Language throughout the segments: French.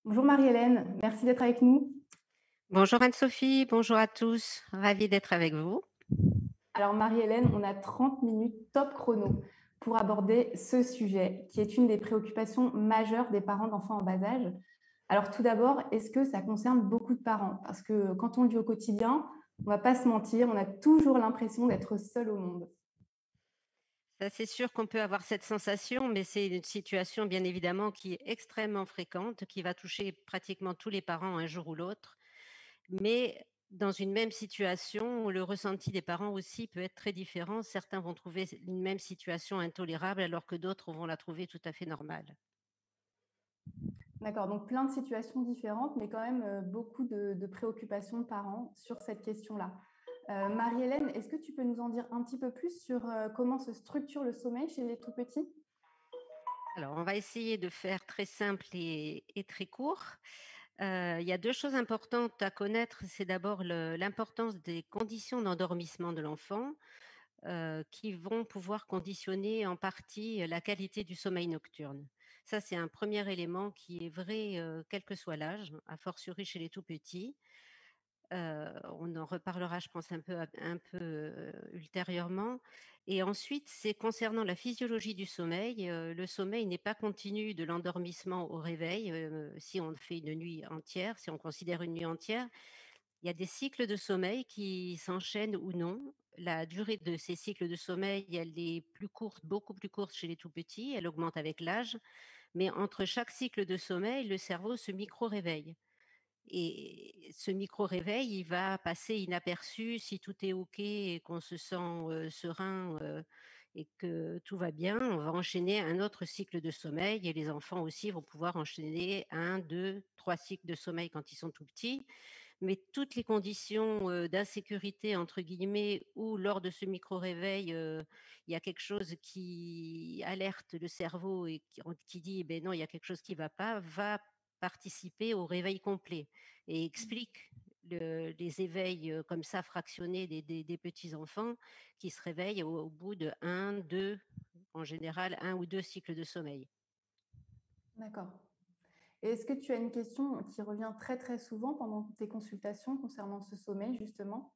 Bonjour Marie-Hélène, merci d'être avec nous. Bonjour Anne-Sophie, bonjour à tous, ravie d'être avec vous. Alors Marie-Hélène, on a 30 minutes top chrono pour aborder ce sujet qui est une des préoccupations majeures des parents d'enfants en bas âge. Alors tout d'abord, est-ce que ça concerne beaucoup de parents? Parce que quand on le vit au quotidien, on ne va pas se mentir, on a toujours l'impression d'être seul au monde. Ça, c'est sûr qu'on peut avoir cette sensation, mais c'est une situation bien évidemment qui est extrêmement fréquente, qui va toucher pratiquement tous les parents un jour ou l'autre. Mais dans une même situation, le ressenti des parents aussi peut être très différent. Certains vont trouver une même situation intolérable alors que d'autres vont la trouver tout à fait normale. D'accord, donc plein de situations différentes, mais quand même beaucoup de préoccupations de parents sur cette question-là. Marie-Hélène, est-ce que tu peux nous en dire un petit peu plus sur comment se structure le sommeil chez les tout petits? Alors, on va essayer de faire très simple et très court. Il y a 2 choses importantes à connaître. C'est d'abord l'importance des conditions d'endormissement de l'enfant, qui vont pouvoir conditionner en partie la qualité du sommeil nocturne. Ça, c'est un premier élément qui est vrai, quel que soit l'âge, a fortiori chez les tout petits. On en reparlera, je pense, un peu ultérieurement et ensuite, c'est concernant la physiologie du sommeil. Le sommeil n'est pas continu de l'endormissement au réveil, si on fait une nuit entière, si on considère une nuit entière. Il y a des cycles de sommeil qui s'enchaînent ou non. La durée de ces cycles de sommeil, elle est plus courte, beaucoup plus courte chez les tout petits, elle augmente avec l'âge, mais entre chaque cycle de sommeil, le cerveau se micro-réveille. Et ce micro-réveil, il va passer inaperçu si tout est OK et qu'on se sent, serein, et que tout va bien. On va enchaîner un autre cycle de sommeil et les enfants aussi vont pouvoir enchaîner un, 2, 3 cycles de sommeil quand ils sont tout petits. Mais toutes les conditions, «d'insécurité» entre guillemets ou lors de ce micro-réveil, il y a quelque chose qui alerte le cerveau et qui dit: «Beh, non, il y a quelque chose qui va participer au réveil complet et explique les éveils, comme ça fractionnés des petits enfants qui se réveillent au bout de un, 2, en général un ou 2 cycles de sommeil. D'accord. Et est-ce que tu as une question qui revient très très souvent pendant tes consultations concernant ce sommeil, justement?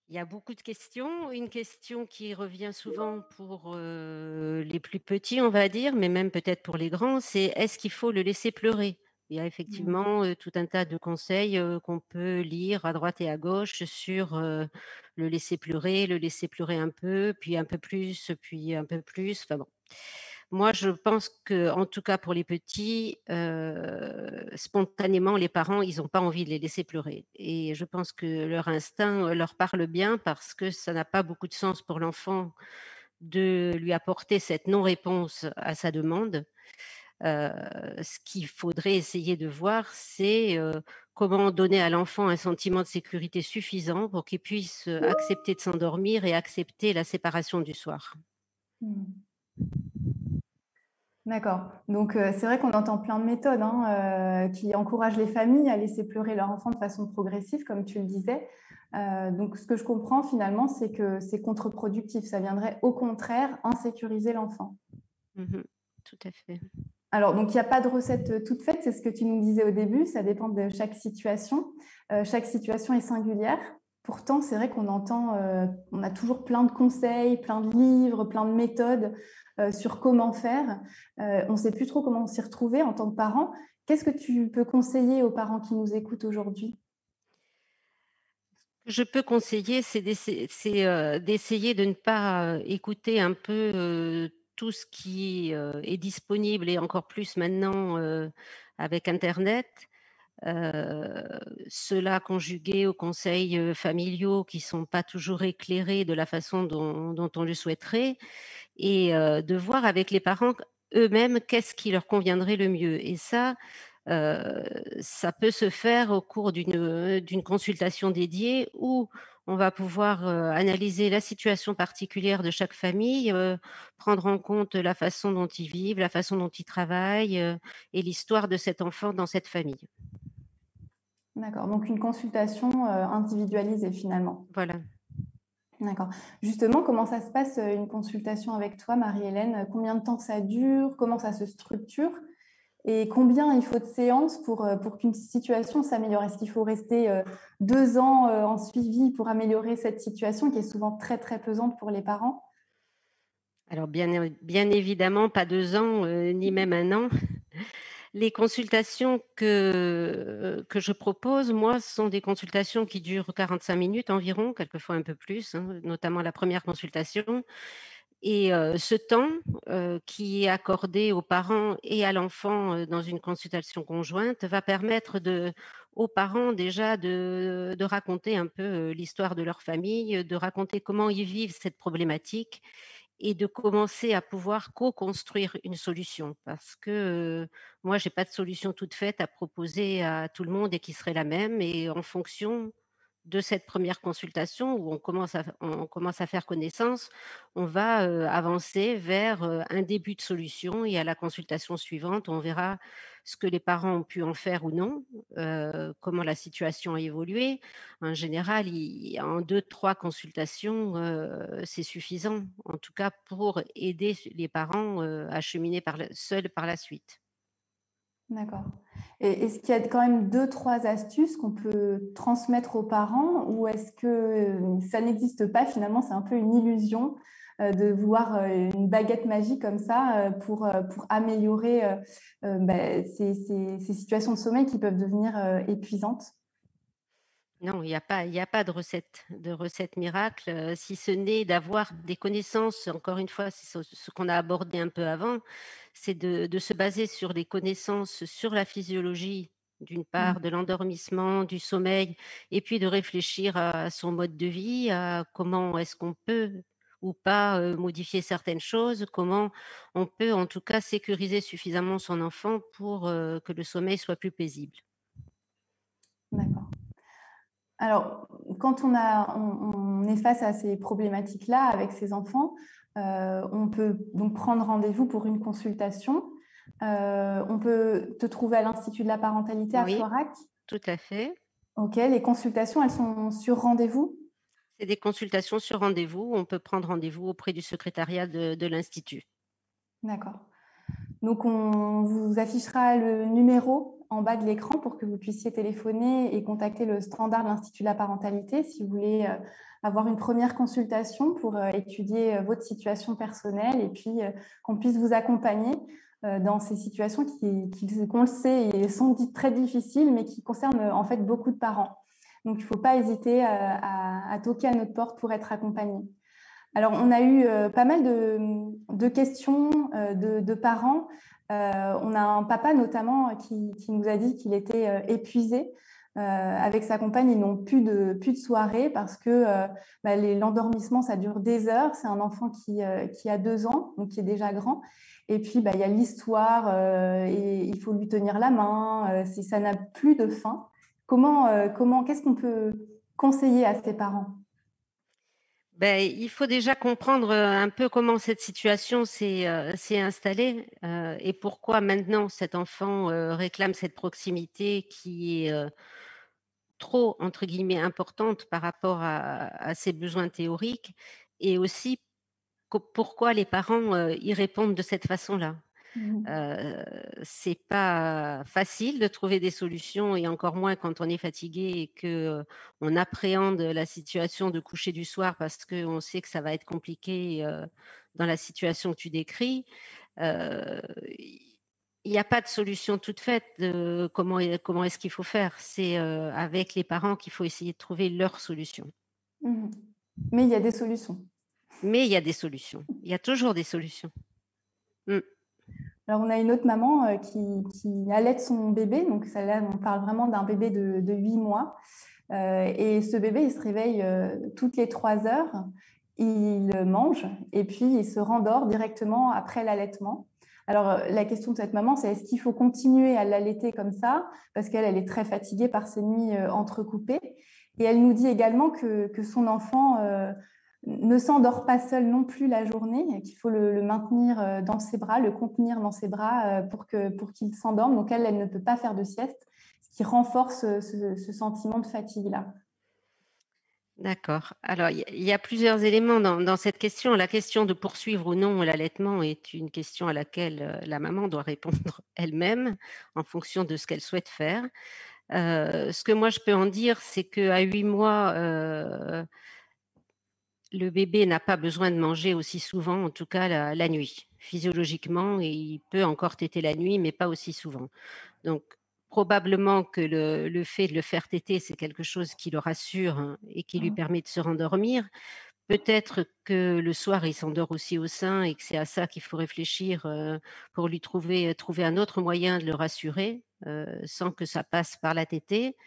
Il y a beaucoup de questions. Une question qui revient souvent pour, les plus petits, on va dire, mais même peut-être pour les grands, c'est: «Est-ce qu'il faut le laisser pleurer?» Il y a Mmh. effectivement, tout un tas de conseils, qu'on peut lire à droite et à gauche sur, le laisser pleurer un peu, puis un peu plus, puis un peu plus, enfin bon. Moi, je pense que, en tout cas pour les petits, spontanément, les parents, ils ont pas envie de les laisser pleurer et je pense que leur instinct, leur parle bien parce que ça n'a pas beaucoup de sens pour l'enfant de lui apporter cette non-réponse à sa demande. Heu, Ce qu'il faudrait essayer de voir, c'est, comment donner à l'enfant un sentiment de sécurité suffisant pour qu'il puisse, accepter de s'endormir et accepter la séparation du soir. Mmh. D'accord. Donc, c'est vrai qu'on entend plein de méthodes, hein, qui encouragent les familles à laisser pleurer leur enfant de façon progressive, comme tu le disais. Donc ce que je comprends finalement, c'est que c'est contre-productif. Ça viendrait au contraire insécuriser l'enfant. Mmh. Tout à fait. Alors donc il y a pas de recette, toute faite, c'est ce que tu nous disais au début, ça dépend de chaque situation. Chaque situation est singulière. Pourtant, c'est vrai qu'on entend, on a toujours plein de conseils, plein de livres, plein de méthodes, sur comment faire. On ne sait plus trop comment s'y retrouver en tant que parent. Qu'est-ce que tu peux conseiller aux parents qui nous écoutent aujourd'hui? Je peux conseiller, d'essayer de ne pas, écouter un peu, tout ce qui, est disponible et encore plus maintenant, avec internet. Heu, Cela conjugué aux conseils, familiaux qui sont pas toujours éclairés de la façon dont on le souhaiterait et de voir avec les parents eux-mêmes qu'est-ce qui leur conviendrait le mieux et ça peut se faire au cours d'une consultation dédiée où on va pouvoir, analyser la situation particulière de chaque famille, prendre en compte la façon dont ils vivent, la façon dont ils travaillent, et l'histoire de cet enfant dans cette famille. D'accord, donc une consultation, individualisée finalement. Voilà. D'accord. Justement, comment ça se passe, une consultation avec toi, Marie-Hélène? Combien de temps ça dure? Comment ça se structure? Et combien il faut de séances pour qu'une situation s'améliore? Est-ce qu'il faut rester 2 ans en suivi pour améliorer cette situation qui est souvent très, très pesante pour les parents? Alors bien évidemment, pas 2 ans, ni même 1 an. Les consultations que je propose, moi, ce sont des consultations qui durent 45 minutes environ, quelquefois un peu plus, hein, notamment la première consultation. Et ce temps, qui est accordé aux parents et à l'enfant, dans une consultation conjointe, va permettre aux parents déjà de raconter un peu, l'histoire de leur famille, de raconter comment ils vivent cette problématique et de commencer à pouvoir co-construire une solution. Parce que, moi, j'ai pas de solution toute faite à proposer à tout le monde et qui serait la même, et en fonction de cette première consultation où on commence à faire connaissance, on va, avancer vers, un début de solution, et à la consultation suivante, on verra ce que les parents ont pu en faire ou non, comment la situation a évolué. En général, en 2-3 consultations, c'est suffisant, en tout cas pour aider les parents, à cheminer seuls par la suite. D'accord. Et est-ce qu'il y a quand même 2, 3 astuces qu'on peut transmettre aux parents ou est-ce que ça n'existe pas finalement? C'est un peu une illusion de vouloir une baguette magique comme ça pour améliorer ces situations de sommeil qui peuvent devenir épuisantes. Non, il y a pas de recette miracle, si ce n'est d'avoir des connaissances. Encore une fois, c'est ce qu'on a abordé un peu avant, c'est de se baser sur des connaissances sur la physiologie, d'une Mm. part, de l'endormissement, du sommeil, et puis de réfléchir à son mode de vie, à comment est-ce qu'on peut ou pas, modifier certaines choses, comment on peut en tout cas sécuriser suffisamment son enfant pour, que le sommeil soit plus paisible. D'accord. Alors, quand on est face à ces problématiques-là avec ses enfants, on peut donc prendre rendez-vous pour une consultation. On peut te trouver à l'Institut de la parentalité à Oui, Florac. tout à fait. Ok, les consultations, elles sont sur rendez-vous? C'est des consultations sur rendez-vous. On peut prendre rendez-vous auprès du secrétariat de l'institut. D'accord. Donc, on vous affichera le numéro en bas de l'écran pour que vous puissiez téléphoner et contacter le standard de l'Institut de la parentalité si vous voulez avoir une première consultation pour étudier votre situation personnelle et puis qu'on puisse vous accompagner dans ces situations qu'on le sait, sont dites très difficiles, mais qui concernent en fait beaucoup de parents. Donc, il ne faut pas hésiter à toquer à notre porte pour être accompagné. Alors, on a eu pas mal de questions de parents. On a un papa notamment qui nous a dit qu'il était épuisé. Avec sa compagne, ils n'ont plus de soirée parce que l'endormissement, ça dure des heures. C'est un enfant qui a 2 ans, donc qui est déjà grand. Et puis, il y a l'histoire et il faut lui tenir la main. Ça n'a plus de fin. Qu'est-ce qu'on peut conseiller à ces parents? Ben, il faut déjà comprendre, un peu comment cette situation s'est installée, et pourquoi maintenant cet enfant, réclame cette proximité qui est, trop entre guillemets «importante» par rapport à ses besoins théoriques, et aussi pourquoi les parents, y répondent de cette façon-là. Mhm. C'est pas facile de trouver des solutions, et encore moins quand on est fatigué et que, on appréhende la situation de coucher du soir parce qu'on sait que ça va être compliqué, dans la situation que tu décris. Il n'y a pas de solution toute faite de comment est-ce qu'il faut faire. C'est, avec les parents qu'il faut essayer de trouver leur solution. Mhm. Mais il y a des solutions. Mais il y a des solutions. Il y a toujours des solutions. Mmh. Alors, on a une autre maman qui allaite son bébé. Donc, ça, là, on parle vraiment d'un bébé de 8 mois. Et ce bébé, il se réveille toutes les 3 heures. Il mange et puis il se rendort directement après l'allaitement. Alors, la question de cette maman, c'est est-ce qu'il faut continuer à l'allaiter comme ça? Parce qu'elle est très fatiguée par ces nuits entrecoupées. Et elle nous dit également que son enfant ne s'endort pas seul non plus la journée, qu'il faut le maintenir dans ses bras, le contenir dans ses bras pour qu'il s'endorme. Donc, elle ne peut pas faire de sieste, ce qui renforce ce sentiment de fatigue-là. D'accord. Alors, il y a plusieurs éléments dans cette question. La question de poursuivre ou non l'allaitement est une question à laquelle, la maman doit répondre elle-même, en fonction de ce qu'elle souhaite faire. Ce que moi je peux en dire, c'est qu'à 8 mois, le bébé n'a pas besoin de manger aussi souvent, en tout cas la nuit. Physiologiquement, et il peut encore téter la nuit, mais pas aussi souvent. Donc probablement que le fait de le faire téter, c'est quelque chose qui le rassure, hein, et qui lui Mmh. permet de se rendormir. Peut-être que le soir, il s'endort aussi au sein et que c'est à ça qu'il faut réfléchir, pour lui trouver un autre moyen de le rassurer, sans que ça passe par la tétée,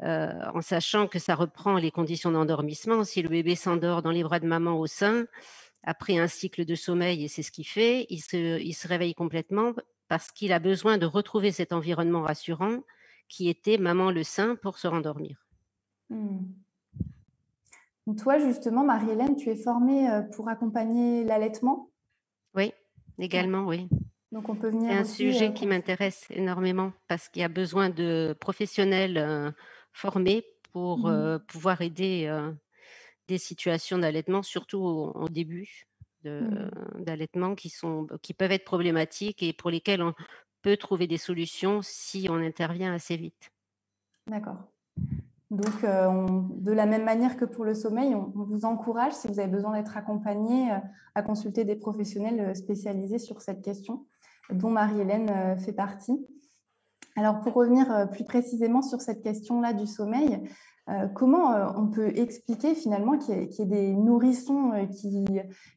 en sachant que ça reprend les conditions d'endormissement. Si le bébé s'endort dans les bras de maman au sein, après un cycle de sommeil, et c'est ce qu'il fait, il se réveille complètement parce qu'il a besoin de retrouver cet environnement rassurant qui était maman le sein pour se rendormir. Mmh. Donc toi, justement, Marie-Hélène, tu es formée pour accompagner l'allaitement. Oui, Ouais. également, oui. Donc on peut C'est venir un aussi sujet qui consulter. m'intéresse énormément parce qu'il y a besoin de professionnels, formés pour, Mhm. pouvoir aider, des situations d'allaitement, surtout au début de Mhm. d'allaitement qui peuvent être problématiques et pour lesquelles on peut trouver des solutions si on intervient assez vite. D'accord. Donc, de la même manière que pour le sommeil, on vous encourage, si vous avez besoin d'être accompagné, à consulter des professionnels spécialisés sur cette question, dont Marie-Hélène fait partie. Alors, pour revenir plus précisément sur cette question-là du sommeil, comment on peut expliquer finalement qu'il y ait des nourrissons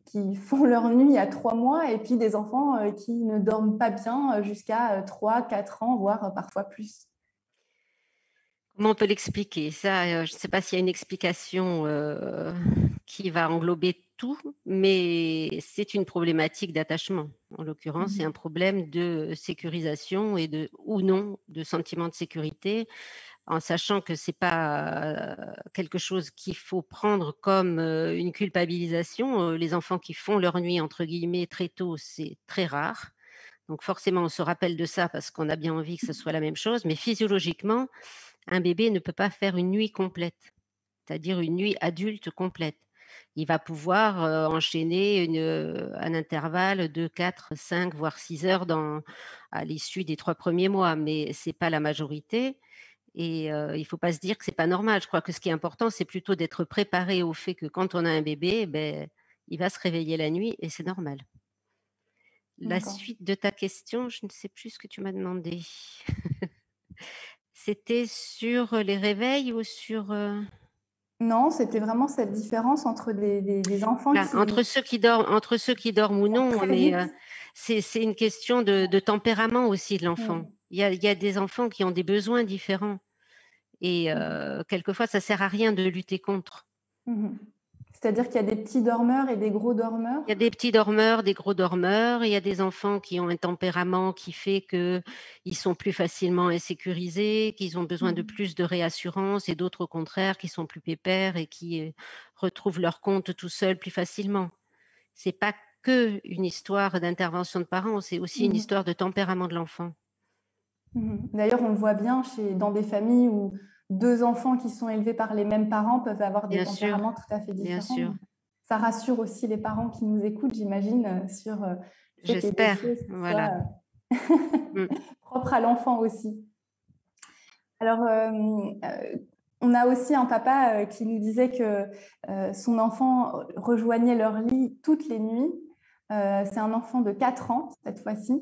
qui font leur nuit à 3 mois et puis des enfants qui ne dorment pas bien jusqu'à 3, 4 ans, voire parfois plus? Comment on peut l'expliquer? Ça, je ne sais pas s'il y a une explication, qui va englober tout, mais c'est une problématique d'attachement. En l'occurrence, c'est un Mhm. problème de sécurisation et de ou non de sentiment de sécurité, en sachant que c'est pas, quelque chose qu'il faut prendre comme, une culpabilisation. Les enfants qui font leur nuit entre guillemets «très tôt», c'est très rare. Donc forcément, on se rappelle de ça parce qu'on a bien envie que ce soit la même chose, mais physiologiquement, un bébé ne peut pas faire une nuit complète, c'est-à-dire une nuit adulte complète. Il va pouvoir, enchaîner un intervalle de 4, 5, voire 6 heures à l'issue des 3 premiers mois, mais c'est pas la majorité et il ne faut pas se dire que c'est pas normal. Je crois que ce qui est important, c'est plutôt d'être préparé au fait que quand on a un bébé, beh, il va se réveiller la nuit et c'est normal. La D'accord. suite de ta question, je ne sais plus ce que tu m'as demandé. C'était sur, les réveils ou sur, Non, c'était vraiment cette différence entre des enfants Voilà, qui entre ceux qui dorment ou dorment non, très mais, vite. c'est une question de tempérament aussi de l'enfant. Mm. Il y a des enfants qui ont des besoins différents et Mhm. quelquefois ça sert à rien de lutter contre. Mhm. C'est-à-dire qu'il y a des petits dormeurs et des gros Il y a dormeurs. des petits dormeurs, des gros dormeurs, il y a des enfants qui ont un tempérament qui fait qu'ils sont plus facilement insécurisés, qu'ils ont besoin de Mhm. plus de réassurance et d'autres au contraire qui sont plus pépères et qui, retrouvent leur compte tout seuls plus facilement. C'est pas que une histoire d'intervention de parents, c'est aussi une Mhm. histoire de tempérament de l'enfant. Mhm. D'ailleurs, on le voit bien dans des familles où deux enfants qui sont élevés par les mêmes parents peuvent avoir des Bien sûr, tempéraments tout à fait bien différents. sûr. Donc, ça rassure aussi les parents qui nous écoutent, j'imagine, sur le fait qu'il y ait des J'espère, choses qui voilà. soient Mmh. propres à l'enfant aussi. Alors, on a aussi un papa qui nous disait que son enfant rejoignait leur lit toutes les nuits. C'est un enfant de 4 ans cette fois-ci.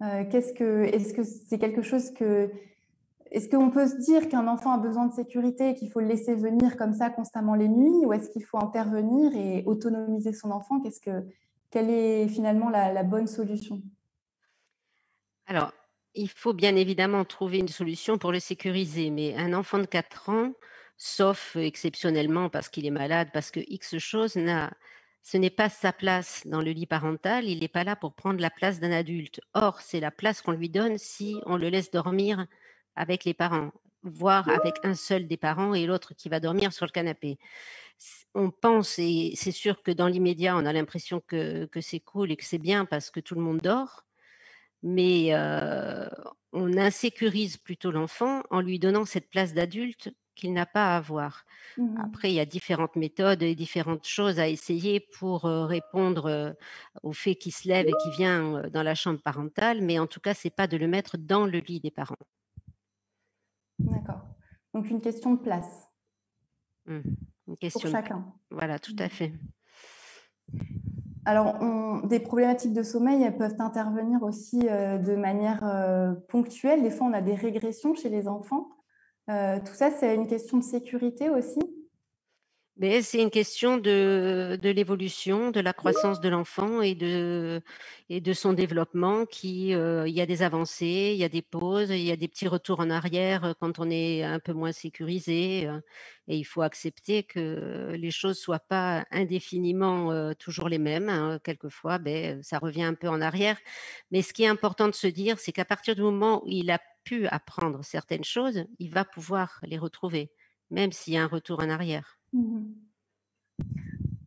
Est-ce que c'est quelque chose que... Est-ce qu'on peut se dire qu'un enfant a besoin de sécurité et qu'il faut le laisser venir comme ça constamment les nuits, ou est-ce qu'il faut intervenir et autonomiser son enfant? Quelle est finalement la bonne solution? Alors, il faut bien évidemment trouver une solution pour le sécuriser, mais un enfant de 4 ans, sauf exceptionnellement parce qu'il est malade, parce que X chose, ce n'est pas sa place dans le lit parental, il n'est pas là pour prendre la place d'un adulte. Or, c'est la place qu'on lui donne si on le laisse dormir avec les parents, voire avec un seul des parents et l'autre qui va dormir sur le canapé. On pense, et c'est sûr que dans l'immédiat, on a l'impression que c'est cool et que c'est bien parce que tout le monde dort, mais on insécurise plutôt l'enfant en lui donnant cette place d'adulte qu'il n'a pas à avoir. Mhm. Après, il y a différentes méthodes et différentes choses à essayer pour, répondre, au fait qu'il se lève et qu'il vient, dans la chambre parentale, mais en tout cas, c'est pas de le mettre dans le lit des parents. D'accord. Donc une question de place Mmh. Une pour question de chacun. voilà, tout à Mhm. fait. Alors, des problématiques de sommeil, elles peuvent intervenir aussi de manière ponctuelle. Des fois, on a des régressions chez les enfants. Tout ça, c'est une question de sécurité aussi. Mais c'est une question de l'évolution, de la croissance de l'enfant et de son développement qui, il y a des avancées, il y a des pauses, il y a des petits retours en arrière, quand on est un peu moins sécurisé, et il faut accepter que les choses soient pas indéfiniment, toujours les mêmes, hein. Quelquefois, ça revient un peu en arrière. Mais ce qui est important de se dire, c'est qu'à partir du moment où il a pu apprendre certaines choses, il va pouvoir les retrouver, même s'il y a un retour en arrière. Mhm.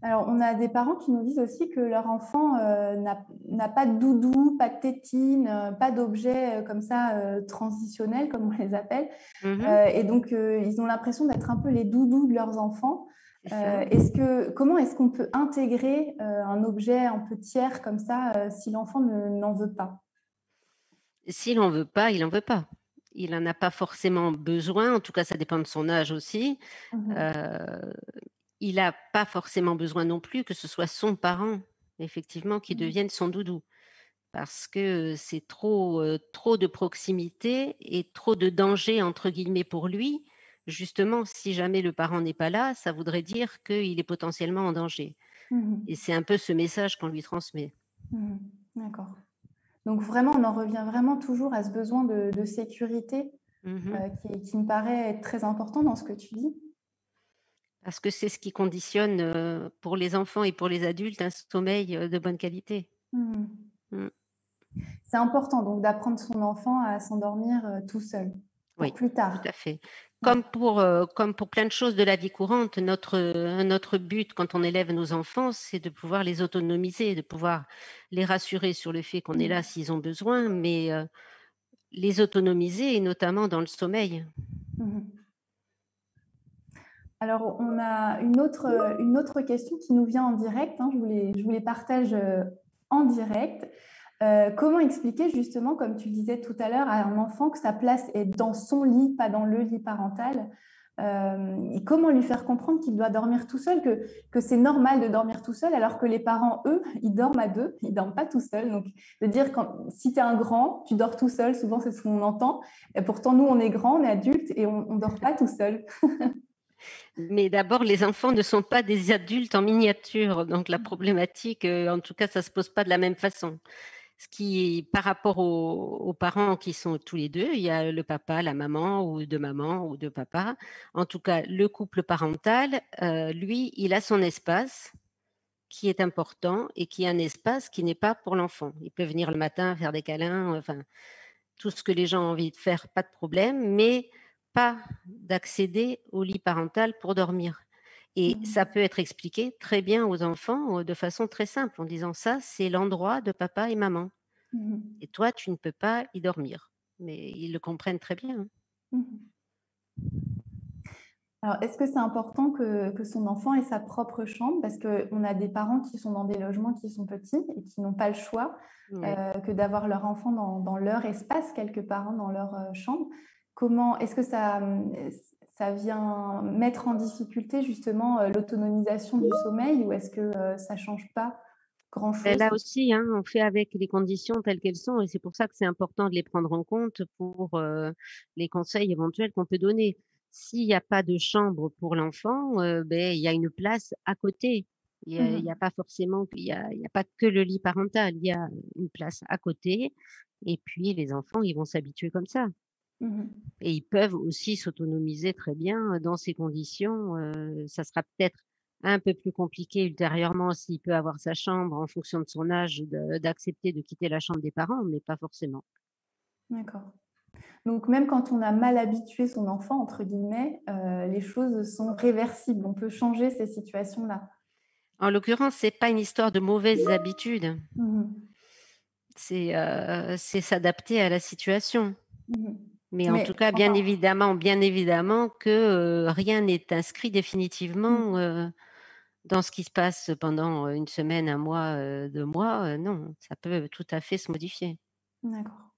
Alors, on a des parents qui nous disent aussi que leur enfant n'a pas de doudou, pas de tétine, pas d'objet comme ça transitionnel, comme on les appelle. Mmh. Et donc, ils ont l'impression d'être un peu les doudous de leurs enfants. C'est ça. Comment est-ce qu'on peut intégrer un objet un peu tiers comme ça si l'enfant n'en veut pas? S'il en veut pas, il en veut pas. Il en a pas forcément besoin, en tout cas ça dépend de son âge aussi. Mhm. Heu, il a pas forcément besoin non plus que ce soit son parent, effectivement, qui Mhm. devienne son doudou. Parce que c'est trop, trop de proximité et trop de «danger» entre guillemets pour lui. Justement, si jamais le parent n'est pas là, ça voudrait dire qu'il est potentiellement en danger et Mhm. c'est un peu ce message qu'on lui transmet. Mhm. D'accord. Donc vraiment, on en revient vraiment toujours à ce besoin de sécurité Mmh. qui me paraît être très important dans ce que tu dis. Parce que c'est ce qui conditionne, pour les enfants et pour les adultes, un sommeil, de bonne qualité. Mhm. Mmh. C'est important donc d'apprendre son enfant à s'endormir tout seul pour Oui, plus tout tard. à fait. Ouais. Comme pour plein de choses de la vie courante, notre but quand on élève nos enfants, c'est de pouvoir les autonomiser, de pouvoir les rassurer sur le fait qu'on est là Mhm. s'ils ont besoin, mais les autonomiser et notamment dans le sommeil. Mhm. Alors, on a une autre question qui nous vient en direct, hein, je vous les partage en direct. Comment expliquer justement, comme tu le disais tout à l'heure, à un enfant que sa place est dans son lit, pas dans le lit parental, et comment lui faire comprendre qu'il doit dormir tout seul, que c'est normal de dormir tout seul, alors que les parents, eux, ils dorment à deux, ils dorment pas tout seuls. Donc, de dire si tu es un grand, tu dors tout seul, souvent c'est ce qu'on entend. Et pourtant, nous, on est grands, on est adultes et on ne dort pas tout seul. Mais d'abord, les enfants ne sont pas des adultes en miniature, donc la problématique, en tout cas, ça se pose pas de la même façon. Ce qui par rapport aux parents qui sont tous les 2, il y a le papa, la maman ou 2 papas. En tout cas, le couple parental, lui, il a son espace qui est important et qui est un espace qui n'est pas pour l'enfant. Il peut venir le matin faire des câlins, enfin, tout ce que les gens ont envie de faire, pas de problème, mais pas d'accéder au lit parental pour dormir. Et ça Mhm. peut être expliqué très bien aux enfants, de façon très simple en disant: «Ça, c'est l'endroit de papa et maman». Mhm. Et toi, tu ne peux pas y dormir. Mais ils le comprennent très bien, hein. Mhm. Alors, est-ce que c'est important que son enfant ait sa propre chambre? Parce qu'on a des parents qui sont dans des logements qui sont petits et qui n'ont pas le choix Ouais. que d'avoir leur enfant dans leur espace, quelque part, hein, dans leur chambre. Est-ce que ça vient mettre en difficulté justement l'autonomisation du sommeil ou est-ce que ça ne change pas Beh, grand-chose? là aussi, hein, on fait avec les conditions telles qu'elles sont et c'est pour ça que c'est important de les prendre en compte pour, les conseils éventuels qu'on peut donner. S'il y a pas de chambre pour l'enfant, il y a une place à côté. Il y a Mhm. pas forcément il y a pas que le lit parental, il y a une place à côté et puis les enfants, ils vont s'habituer comme ça. Mhm. Et ils peuvent aussi s'autonomiser très bien, dans ces conditions, ça sera peut-être un peu plus compliqué ultérieurement s'il peut avoir sa chambre en fonction de son âge d'accepter de quitter la chambre des parents, mais pas forcément. D'accord. Donc, même quand on a mal habitué son enfant, entre guillemets, les choses sont réversibles. On peut changer ces situations-là. En l'occurrence, c'est pas une histoire de mauvaises habitudes, Mhm. c'est s'adapter à la situation. Mhm. Mais en tout Mais cas, enfin, bien évidemment que rien n'est inscrit définitivement mmh, dans ce qui se passe pendant une semaine, un mois, 2 mois. Non, ça peut tout à fait se modifier. d'accord.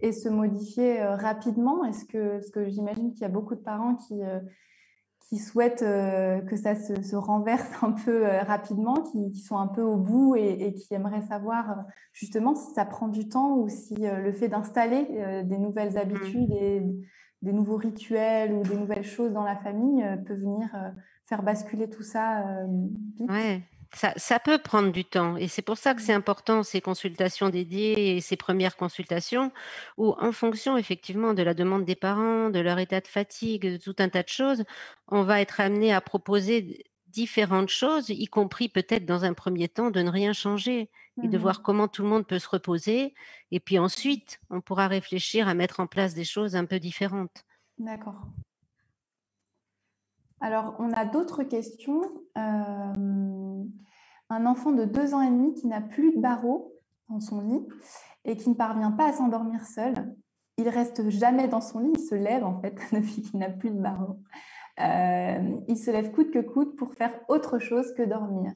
Et se modifier rapidement, est-ce que j'imagine qu'il y a beaucoup de parents qui souhaitent que ça se renverse un peu rapidement, qui sont un peu au bout et qui aimeraient savoir justement si ça prend du temps ou si le fait d'installer des nouvelles habitudes Mmh. et des nouveaux rituels ou des nouvelles choses dans la famille peut venir faire basculer tout ça vite. Ouais, ça peut prendre du temps et c'est pour ça que c'est important ces consultations dédiées et ces premières consultations où en fonction effectivement de la demande des parents, de leur état de fatigue, de tout un tas de choses, on va être amené à proposer différentes choses, y compris peut-être dans un premier temps de ne rien changer et de voir Mhm. comment tout le monde peut se reposer et puis ensuite on pourra réfléchir à mettre en place des choses un peu différentes. D'accord. Alors, on a d'autres questions. Un enfant de 2 ans et demi qui n'a plus de barreaux dans son lit et qui ne parvient pas à s'endormir seul. Il reste jamais dans son lit, il se lève en fait depuis qu'il n'a plus de barreaux. Il se lève coûte que coûte pour faire autre chose que dormir.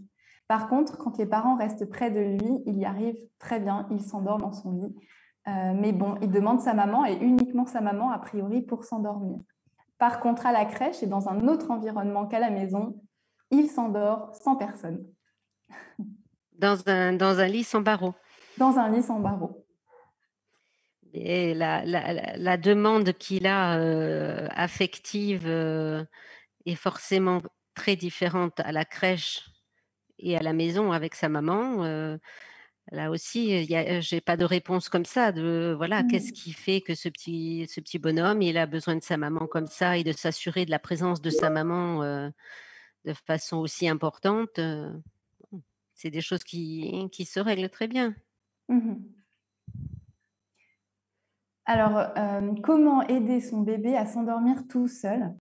Par contre, quand les parents restent près de lui, il y arrive très bien, il s'endort dans son lit. Mais bon, il demande sa maman et uniquement sa maman, a priori, pour s'endormir. Par contre, à la crèche et dans un autre environnement qu'à la maison, il s'endort sans personne, Dans un lit sans barreaux. dans un lit sans barreaux. Et la demande qu'il a, affective, est forcément très différente à la crèche et à la maison avec sa maman. Là aussi, il y a j'ai pas de réponse comme ça de voilà, qu'est-ce Mmh. qui fait que ce petit bonhomme, il a besoin de sa maman comme ça et de s'assurer de la présence de sa maman, de façon aussi importante, c'est des choses qui se règlent très bien. Mmh. Alors, comment aider son bébé à s'endormir tout seul?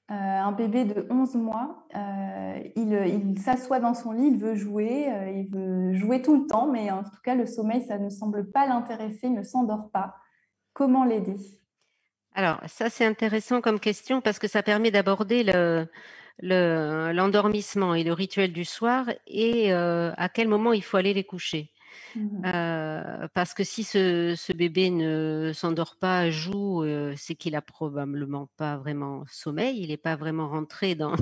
Un bébé de 11 mois, il s'assoit dans son lit, il veut jouer tout le temps, mais en tout cas, le sommeil, ça ne semble pas l'intéresser, il ne s'endort pas. Comment l'aider? Alors ça, c'est intéressant comme question parce que ça permet d'aborder l'endormissement et le rituel du soir et à quel moment il faut aller les coucher. Mmh. Parce que si ce bébé ne s'endort pas, joue, c'est qu'il a probablement pas vraiment sommeil, il est pas vraiment rentré dans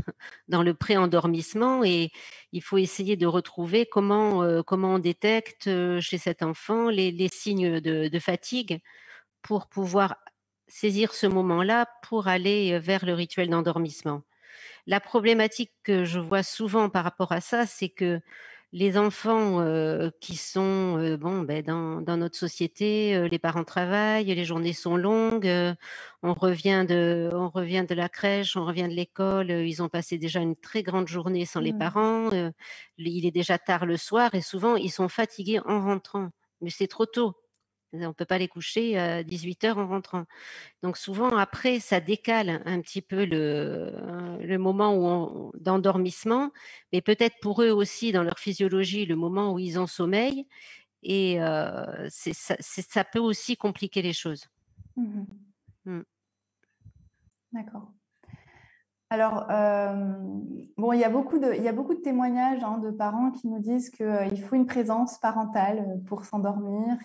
dans le pré-endormissement et il faut essayer de retrouver comment on détecte, chez cet enfant les signes de fatigue pour pouvoir saisir ce moment-là pour aller, vers le rituel d'endormissement. La problématique que je vois souvent par rapport à ça, c'est que les enfants, qui sont, bon, beh, dans notre société, les parents travaillent, les journées sont longues, on revient de la crèche, on revient de l'école, ils ont passé déjà une très grande journée sans les Mmh. parents, il est déjà tard le soir et souvent ils sont fatigués en rentrant. Mais c'est trop tôt. On ne peut pas les coucher à 18 heures en rentrant. Donc souvent après, ça décale un petit peu le moment d'endormissement, mais peut-être pour eux aussi dans leur physiologie, le moment où ils ont sommeil et ça peut aussi compliquer les choses. Mmh. Mmh. D'accord. Alors, bon, il y a beaucoup de témoignages hein, de parents qui nous disent qu'il faut une présence parentale pour s'endormir,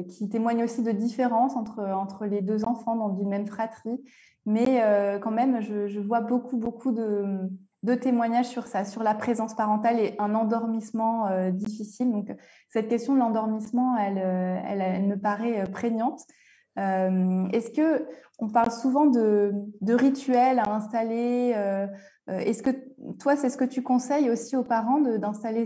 qui témoignent aussi de différences entre les deux enfants dans une même fratrie. Mais quand même, je vois beaucoup de témoignages sur ça, sur la présence parentale et un endormissement difficile. Donc, cette question de l'endormissement, elle me paraît prégnante. Est-ce que on parle souvent de rituels à installer est-ce que toi, c'est ce que tu conseilles aussi aux parents d'installer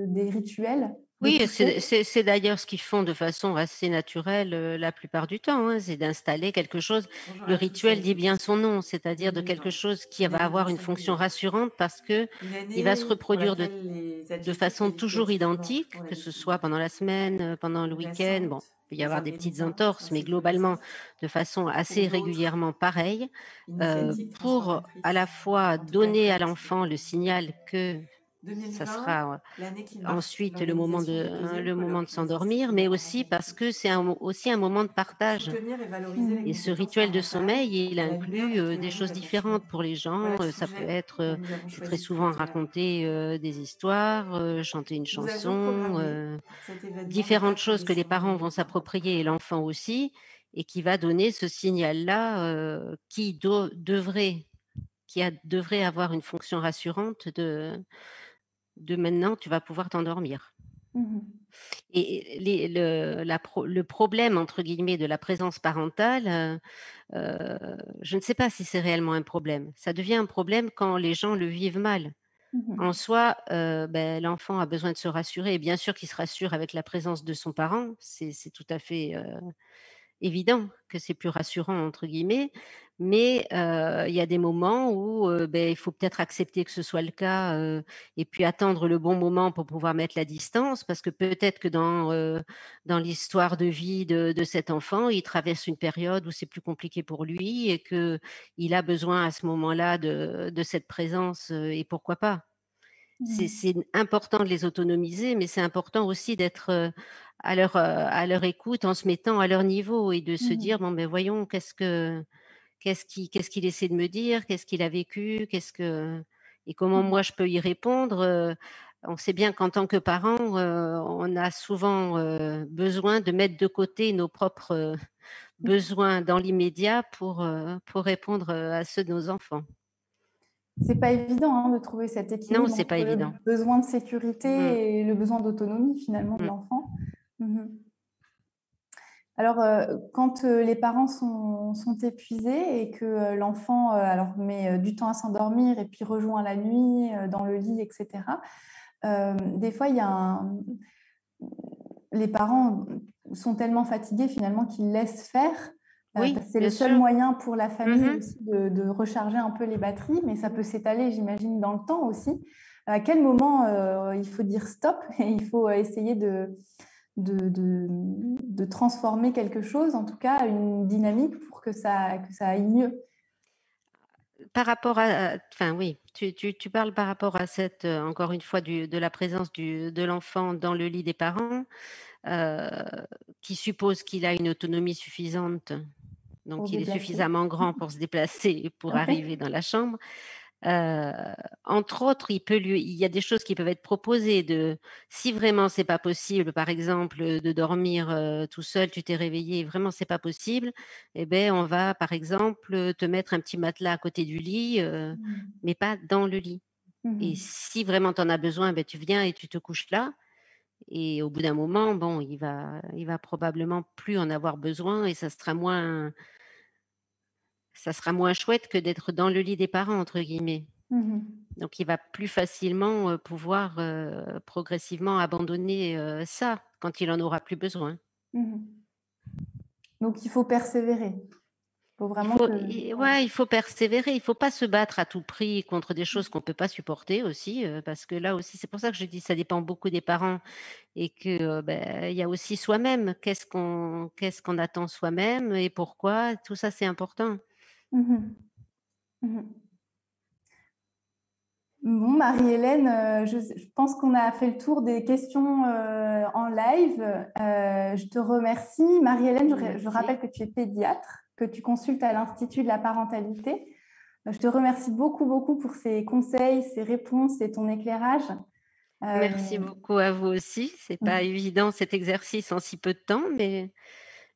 des rituels de Oui, coucher? c'est d'ailleurs ce qu'ils font de façon assez naturelle, la plupart du temps, hein, c'est d'installer quelque chose. Bonjour Le à tous et à rituel dit bien toutes. son nom, c'est-à-dire de quelque Une, chose qui une va année avoir au une fonction singulier. rassurante parce que Une il va se année pour reproduire laquelle les de adjectifs façon toujours qualificatifs manquent identique, pour la que ce soit définir. pendant la semaine, pendant le week-end. Bon, Récente, il peut y avoir des petites désorganisante, entorses, mais globalement insécurisante. de façon Pour assez d'autres, régulièrement pareille, initiative pour à la transformatrice, fois en tout cas donner à prête. l'enfant le signal que ça 2020, sera l'année qui marque ensuite l'organisation du deuxième le moment de colloque Les s'endormir, Instituts de mais la aussi parce parentalité. que c'est aussi un moment de partage. Soutenir et valoriser les Et ce compétences rituel de parentales sommeil, il à la lumière inclut de la des théorie choses d'attachement. différentes pour les Voilà gens. le Ça peut sujet être, que nous avons c'est très choisi de souvent traiter alors. raconter des histoires, chanter une Nous avions chanson, programmé cet événement déjà différentes pour choses que les décembre parents vont 2020. s'approprier et l'enfant aussi, et qui va donner ce signal-là devrait avoir une fonction rassurante de maintenant, tu vas pouvoir t'endormir. Mhm. Et le problème, entre guillemets, de la présence parentale, je ne sais pas si c'est réellement un problème. Ça devient un problème quand les gens le vivent mal. En Mhm. soi, l'enfant a besoin de se rassurer et bien sûr qu'il se rassure avec la présence de son parent, c'est tout à fait, évident que c'est «plus rassurant» entre guillemets, mais il y a des moments où, il faut peut-être accepter que ce soit le cas, et puis attendre le bon moment pour pouvoir mettre la distance. Parce que peut-être que dans l'histoire de vie de cet enfant, il traverse une période où c'est plus compliqué pour lui et qu'il a besoin à ce moment-là de cette présence, et pourquoi pas? Mhm. C'est important de les autonomiser, mais c'est important aussi d'être, à leur écoute en se mettant à leur niveau et de se dire: Mhm. «Bon, ben voyons, qu'est-ce qu'il essaie de me dire? Qu'est-ce qu'il a vécu? Qu'est-ce que et comment Mhm. moi je peux y répondre?» On sait bien qu'en tant que parents, on a souvent, besoin de mettre de côté nos propres, besoins dans l'immédiat pour répondre, à ceux de nos enfants. C'est pas évident hein, de trouver cet Non, équilibre c'est pas entre le évident. besoin de Mmh, sécurité et le besoin d'autonomie finalement de mmh. l'enfant. Mhm. Alors, quand les parents sont épuisés et que l'enfant alors, met du temps à s'endormir et puis rejoint la nuit dans le lit, etc., des fois, il y a les parents sont tellement fatigués finalement qu'ils laissent faire, Oui, parce que c'est le bien seul sûr. moyen pour la famille Mmh. aussi de recharger un peu les batteries, mais ça peut s'étaler, j'imagine, dans le temps aussi. À quel moment il faut dire stop et il faut essayer de transformer quelque chose, en tout cas une dynamique pour que ça aille mieux. Par rapport à enfin oui, tu parles par rapport à cette, encore une fois de la présence de l'enfant dans le lit des parents, heu, qui suppose qu'il a une autonomie suffisante, donc Pour se il est déplacer. suffisamment grand pour se déplacer et pour arriver Ouais. dans la chambre. Heu, Entre autres, il y a des choses qui peuvent être proposées si vraiment c'est pas possible, par exemple, de dormir, tout seul, tu t'es réveillé et vraiment c'est pas possible, et beh, on va, par exemple, te mettre un petit matelas à côté du lit, Mhm. mais pas dans le lit, et Mhm. si vraiment tu en as besoin, beh, tu viens et tu te couches là, et au bout d'un moment, bon, il va probablement plus en avoir besoin et ça sera moins chouette que d'être «dans le lit des parents» entre guillemets. Mhm. Donc il va plus facilement, pouvoir, progressivement abandonner, ça, quand il en aura plus besoin. Mhm. Donc il faut persévérer. Il faut vraiment que. Ouais. Ouais, il faut persévérer, il faut pas se battre à tout prix contre des choses qu'on peut pas supporter aussi, parce que là aussi c'est pour ça que je dis ça dépend beaucoup des parents et que, il y a aussi soi-même. Qu'est-ce qu'on attend soi-même et pourquoi? Tout ça, c'est important. Mhm. Mhm. Bon, Marie-Hélène, je pense qu'on a fait le tour des questions en live. Je te remercie. Marie-Hélène, je Merci. rappelle que tu es pédiatre, que tu consultes à l'Institut de la parentalité. Je te remercie beaucoup, beaucoup pour ces conseils, ces réponses et ton éclairage. Merci beaucoup à vous aussi. C'est pas évident cet exercice en si peu de temps, mais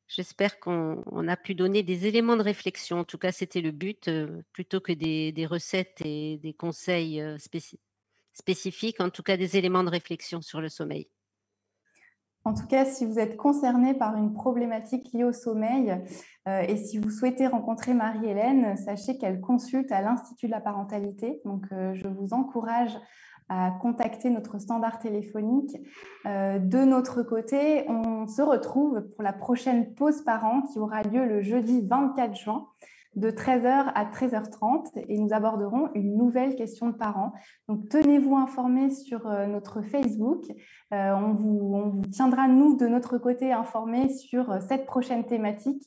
j'espère qu'on a pu donner des éléments de réflexion. En tout cas, c'était le but, plutôt que des recettes et des conseils, spécifiques, en tout cas des éléments de réflexion sur le sommeil. En tout cas, si vous êtes concerné par une problématique liée au sommeil et si vous souhaitez rencontrer Marie-Hélène, sachez qu'elle consulte à l'Institut de la parentalité. Donc, je vous encourage à contacter notre standard téléphonique. De notre côté, on se retrouve pour la prochaine pause parents qui aura lieu le jeudi 24 juin de 13h à 13h30 et nous aborderons une nouvelle question de parents. Donc, tenez-vous informés sur notre Facebook. On vous tiendra, nous, de notre côté, informés sur cette prochaine thématique.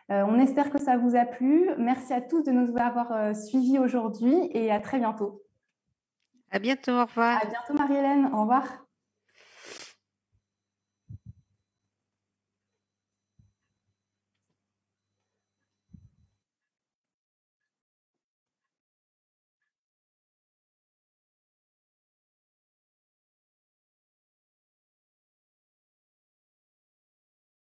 On espère que ça vous a plu. Merci à tous de nous avoir suivis aujourd'hui et à très bientôt. À bientôt, au revoir. À bientôt, Marie-Hélène. Au revoir.